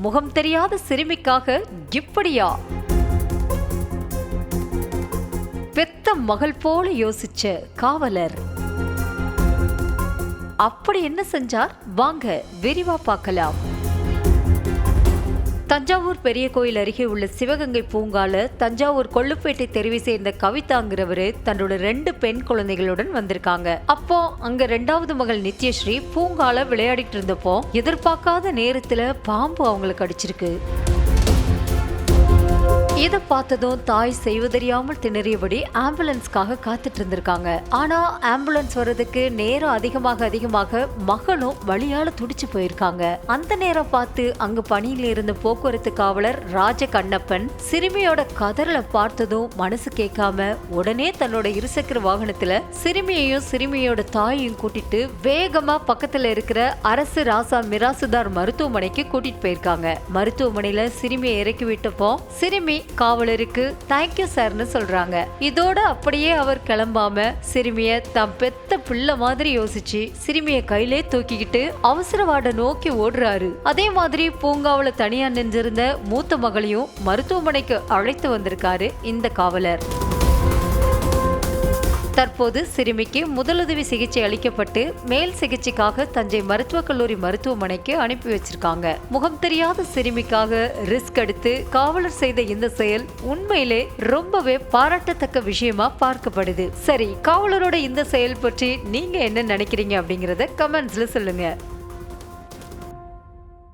முகம் தெரியாத சிறுமிக்காக இப்படியா? பெத்த மகள் போல யோசிச்ச காவலர் அப்படி என்ன செஞ்சார்? வாங்க விரிவா பார்க்கலாம். தஞ்சாவூர் பெரிய கோயில் அருகே உள்ள சிவகங்கை பூங்கால தஞ்சாவூர் கொள்ளுப்பேட்டை தெருவை சேர்ந்த கவிதாங்கிறவரு தன்னோட 2 பெண் குழந்தைகளுடன் வந்திருக்காங்க. அப்போ அங்க 2வது மகள் நித்யஸ்ரீ பூங்கால விளையாடிட்டு இருந்தப்போ எதிர்பார்க்காத நேரத்துல பாம்பு அவங்களுக்கு கடிச்சிருக்கு. இதை பார்த்ததும் தாய் செய்வதறியாமல் திணறியபடி ஆம்புலன்ஸ்க்காக காத்துட்டு இருந்திருக்காங்க. ஆனா ஆம்புலன்ஸ் வர்றதுக்கு நேரம் அதிகமாக மகளும் வழியால துடிச்சு போயிருக்காங்க. அந்த நேரம் பார்த்து அங்கு பணியில் இருந்த போக்குவரத்து காவலர் ராஜ கண்ணப்பன் சிறுமியோட கதறலை பார்த்ததும் மனசு கேட்காம உடனே தன்னோட இருசக்கர வாகனத்துல சிறுமியையும் சிறுமியோட தாயையும் கூட்டிட்டு வேகமா பக்கத்துல இருக்கிற அரசு ராசா மிராசுதார் மருத்துவமனைக்கு கூட்டிட்டு போயிருக்காங்க. மருத்துவமனையில சிறுமியை இறக்கி விட்டப்போ சிறுமி காவலருக்கு தேங்க்யூ சார்னு சொல்றாங்க. இதோட அப்படியே அவர் கிளம்பாம சிறுமிய தம் பெத்த பிள்ளை மாதிரி யோசிச்சு சிறுமிய கையிலே தூக்கிக்கிட்டு அவசர வார்டை நோக்கி ஓடுறாரு. அதே மாதிரி பூங்காவுல தனியா நின்றிருந்த மூத்த மகளையும் மருத்துவமனைக்கு அழைத்து வந்திருக்காரு இந்த காவலர். தற்போது சிறுமிக்கு முதலுதவி சிகிச்சை அளிக்கப்பட்டு மேல் சிகிச்சைக்காக தஞ்சை மருத்துவக் கல்லூரி மருத்துவமனைக்கு அனுப்பி வச்சிருக்காங்க. முகம் தெரியாத சிறுமிக்காக ரிஸ்க் எடுத்து காவலர் செய்த இந்த செயல் உண்மையிலே ரொம்பவே பாராட்டத்தக்க விஷயமா பார்க்கப்படுது. சரி, காவலரோட இந்த செயல் பற்றி நீங்க என்ன நினைக்கிறீங்க அப்படிங்கறத கமெண்ட்ஸ்ல சொல்லுங்க.